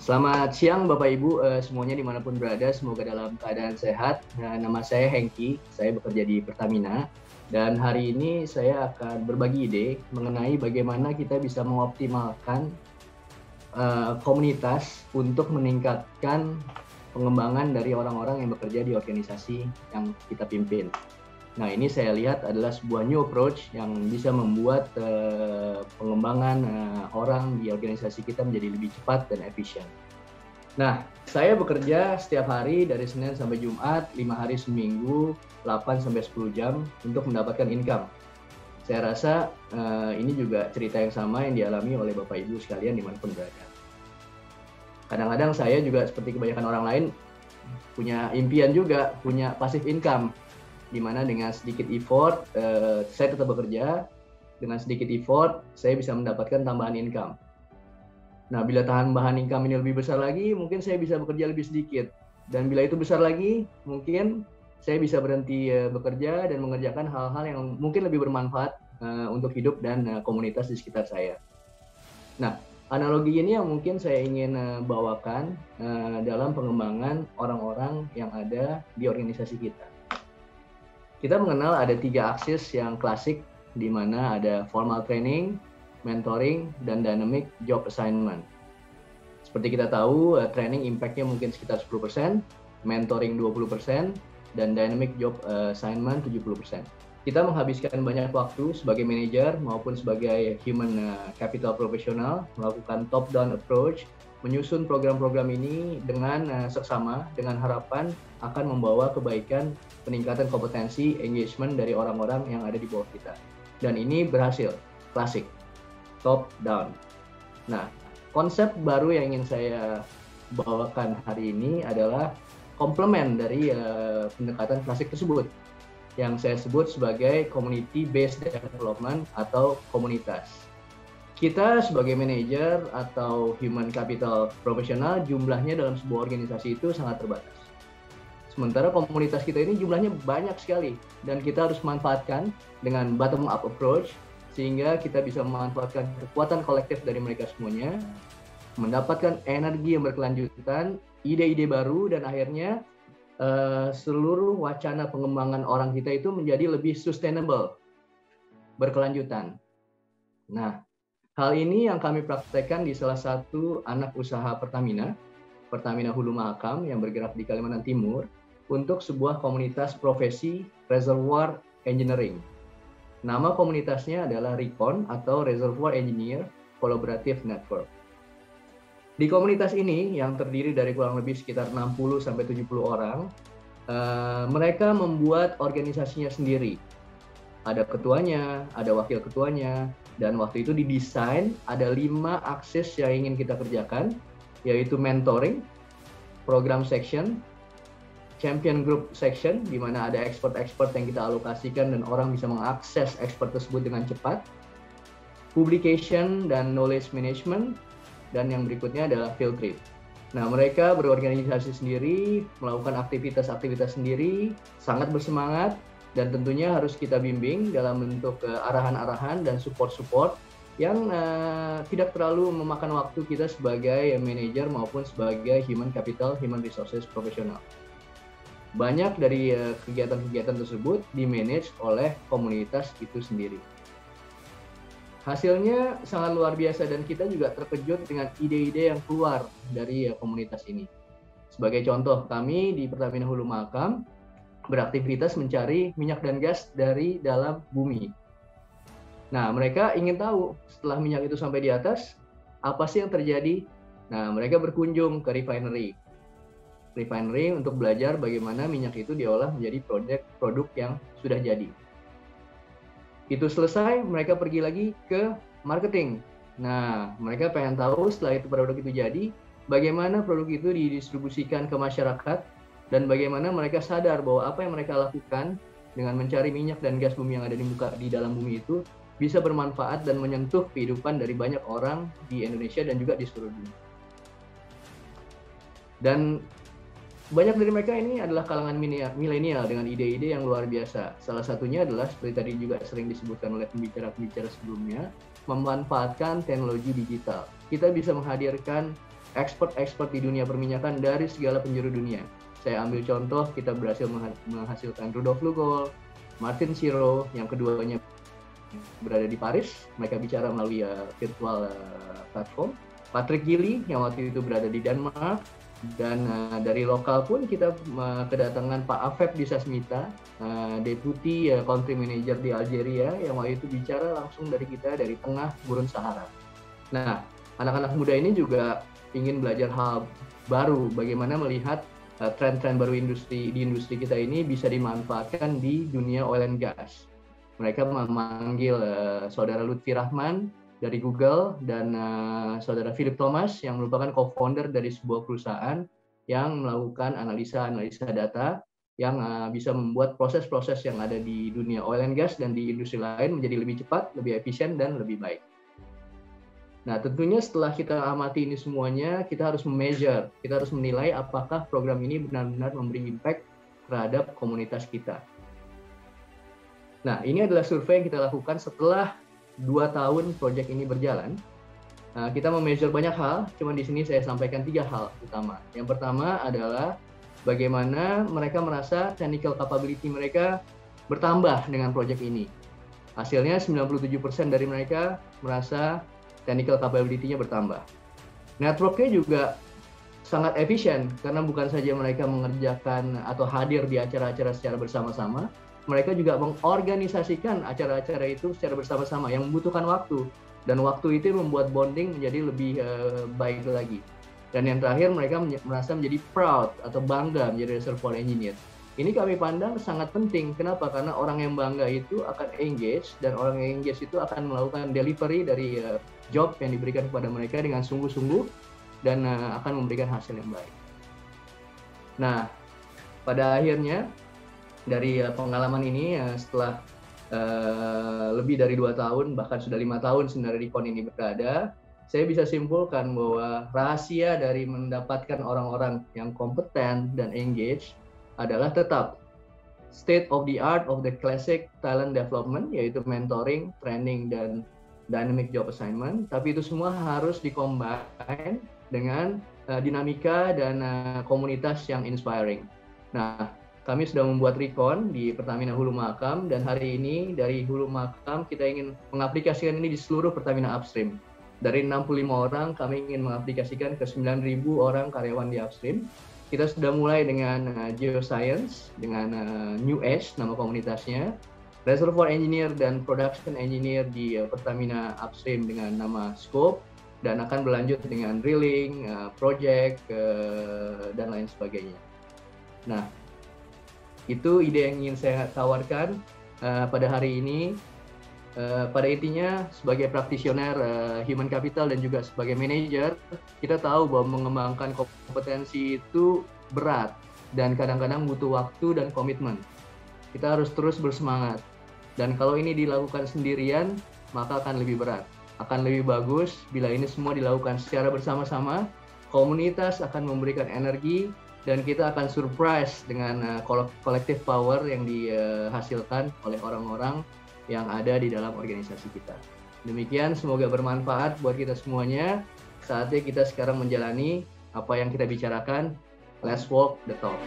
Selamat siang Bapak Ibu semuanya dimanapun berada, semoga dalam keadaan sehat. Nama saya Hengki, saya bekerja di Pertamina, dan hari ini saya akan berbagi ide mengenai bagaimana kita bisa mengoptimalkan komunitas untuk meningkatkan pengembangan dari orang-orang yang bekerja di organisasi yang kita pimpin. Nah, ini saya lihat adalah sebuah new approach yang bisa membuat pengembangan orang di organisasi kita menjadi lebih cepat dan efisien. Nah, saya bekerja setiap hari dari Senin sampai Jumat, 5 hari seminggu, 8 sampai 10 jam untuk mendapatkan income. Saya rasa ini juga cerita yang sama yang dialami oleh Bapak Ibu sekalian dimanapun berada. Kadang-kadang saya juga seperti kebanyakan orang lain punya impian juga, punya passive income, di mana dengan sedikit effort saya tetap bekerja, dengan sedikit effort saya bisa mendapatkan tambahan income. Nah, bila tambahan income ini lebih besar lagi, mungkin saya bisa bekerja lebih sedikit, dan bila itu besar lagi, mungkin saya bisa berhenti bekerja dan mengerjakan hal-hal yang mungkin lebih bermanfaat untuk hidup dan komunitas di sekitar saya. Nah, analogi ini yang mungkin saya ingin bawakan dalam pengembangan orang-orang yang ada di organisasi kita. Kita mengenal ada 3 aksis yang klasik, di mana ada formal training, mentoring, dan dynamic job assignment. Seperti kita tahu, training impact-nya mungkin sekitar 10%, mentoring 20%, dan dynamic job assignment 70%. Kita menghabiskan banyak waktu sebagai manajer maupun sebagai human capital profesional melakukan top-down approach, menyusun program-program ini dengan seksama, dengan harapan akan membawa kebaikan, peningkatan kompetensi, engagement dari orang-orang yang ada di bawah kita. Dan ini berhasil, klasik, top down. Nah, konsep baru yang ingin saya bawakan hari ini adalah komplement dari pendekatan klasik tersebut, yang saya sebut sebagai community based development atau komunitas. Kita sebagai manajer atau human capital profesional, jumlahnya dalam sebuah organisasi itu sangat terbatas. Sementara komunitas kita ini jumlahnya banyak sekali, dan kita harus manfaatkan dengan bottom up approach, sehingga kita bisa memanfaatkan kekuatan kolektif dari mereka semuanya, mendapatkan energi yang berkelanjutan, ide-ide baru, dan akhirnya seluruh wacana pengembangan orang kita itu menjadi lebih sustainable, berkelanjutan. Nah, hal ini yang kami praktekkan di salah satu anak usaha Pertamina, Pertamina Hulu Mahakam yang bergerak di Kalimantan Timur, untuk sebuah komunitas profesi Reservoir Engineering. Nama komunitasnya adalah RECON atau Reservoir Engineer Collaborative Network. Di komunitas ini yang terdiri dari kurang lebih sekitar 60-70 orang, mereka membuat organisasinya sendiri. Ada ketuanya, ada wakil ketuanya, dan waktu itu didesain ada 5 akses yang ingin kita kerjakan, yaitu mentoring, program section, champion group section, di mana ada expert-expert yang kita alokasikan dan orang bisa mengakses expert tersebut dengan cepat, publication dan knowledge management, dan yang berikutnya adalah field trip. Nah, mereka berorganisasi sendiri, melakukan aktivitas-aktivitas sendiri, sangat bersemangat, dan tentunya harus kita bimbing dalam bentuk arahan-arahan dan support-support yang tidak terlalu memakan waktu kita sebagai manajer maupun sebagai human capital, human resources profesional. Banyak dari kegiatan-kegiatan tersebut dimanage oleh komunitas itu sendiri. Hasilnya sangat luar biasa, dan kita juga terkejut dengan ide-ide yang keluar dari komunitas ini. Sebagai contoh, kami di Pertamina Hulu Mahakam beraktivitas mencari minyak dan gas dari dalam bumi. Nah, mereka ingin tahu setelah minyak itu sampai di atas, apa sih yang terjadi? Nah, mereka berkunjung ke refinery untuk belajar bagaimana minyak itu diolah menjadi produk yang sudah jadi. Itu selesai, mereka pergi lagi ke marketing. Nah, mereka pengen tahu setelah itu produk itu jadi, bagaimana produk itu didistribusikan ke masyarakat, dan bagaimana mereka sadar bahwa apa yang mereka lakukan dengan mencari minyak dan gas bumi yang ada di dalam bumi itu bisa bermanfaat dan menyentuh kehidupan dari banyak orang di Indonesia dan juga di seluruh dunia. Dan banyak dari mereka ini adalah kalangan milenial dengan ide-ide yang luar biasa. Salah satunya adalah seperti tadi juga sering disebutkan oleh pembicara-pembicara sebelumnya, memanfaatkan teknologi digital. Kita bisa menghadirkan ekspor di dunia perminyakan dari segala penjuru dunia. Saya ambil contoh, kita berhasil menghasilkan Rudolf Lugol, Martin Shiro, yang keduanya berada di Paris, mereka bicara melalui virtual platform. Patrick Gili yang waktu itu berada di Denmark, dan dari lokal pun kita kedatangan Pak Afef di Sasmita, Deputi Country Manager di Algeria, yang waktu itu bicara langsung dari kita dari tengah Gurun Sahara. Nah, anak-anak muda ini juga ingin belajar hal baru, bagaimana melihat tren-tren baru di industri kita ini bisa dimanfaatkan di dunia oil and gas. Mereka memanggil saudara Lutfi Rahman dari Google dan saudara Philip Thomas yang merupakan co-founder dari sebuah perusahaan yang melakukan analisa data yang bisa membuat proses-proses yang ada di dunia oil and gas dan di industri lain menjadi lebih cepat, lebih efisien, dan lebih baik. Nah, tentunya setelah kita amati ini semuanya, kita harus measure, kita harus menilai apakah program ini benar-benar memberi impact terhadap komunitas kita. Nah, ini adalah survei yang kita lakukan setelah 2 tahun proyek ini berjalan. Kita memeasure banyak hal, cuma di sini saya sampaikan 3 hal utama. Yang pertama adalah bagaimana mereka merasa technical capability mereka bertambah dengan proyek ini. Hasilnya 97% dari mereka merasa technical capability-nya bertambah. Network-nya juga sangat efisien karena bukan saja mereka mengerjakan atau hadir di acara-acara secara bersama-sama, mereka juga mengorganisasikan acara-acara itu secara bersama-sama yang membutuhkan waktu, dan waktu itu membuat bonding menjadi lebih baik lagi. Dan yang terakhir, mereka merasa menjadi proud atau bangga menjadi reservoir engineer. Ini kami pandang sangat penting. Kenapa? Karena orang yang bangga itu akan engage, dan orang yang engage itu akan melakukan delivery dari job yang diberikan kepada mereka dengan sungguh-sungguh dan akan memberikan hasil yang baik. Nah, pada akhirnya dari pengalaman ini setelah lebih dari 2 tahun, bahkan sudah 5 tahun sebenarnya Recon ini berada, saya bisa simpulkan bahwa rahasia dari mendapatkan orang-orang yang kompeten dan engage adalah tetap state of the art of the classic talent development, yaitu mentoring, training, dan dynamic job assignment. Tapi itu semua harus dikombinasi dengan dinamika dan komunitas yang inspiring. Nah, kami sudah membuat Recon di Pertamina Hulu Makam, dan hari ini dari Hulu Makam kita ingin mengaplikasikan ini di seluruh Pertamina Upstream. Dari 65 orang, kami ingin mengaplikasikan ke 9.000 orang karyawan di Upstream. Kita sudah mulai dengan Geoscience, dengan New Age, nama komunitasnya, Reservoir Engineer dan Production Engineer di Pertamina Upstream dengan nama Scope, dan akan berlanjut dengan Drilling, Project, dan lain sebagainya. Nah, itu ide yang ingin saya tawarkan pada hari ini. Pada intinya, sebagai praktisioner human capital dan juga sebagai manajer, kita tahu bahwa mengembangkan kompetensi itu berat dan kadang-kadang butuh waktu dan komitmen. Kita harus terus bersemangat, dan kalau ini dilakukan sendirian, maka akan lebih berat. Akan lebih bagus bila ini semua dilakukan secara bersama-sama, komunitas akan memberikan energi, dan kita akan surprise dengan collective power yang dihasilkan oleh orang-orang yang ada di dalam organisasi kita. Demikian, semoga bermanfaat buat kita semuanya. Saatnya kita sekarang menjalani apa yang kita bicarakan. Let's walk the talk.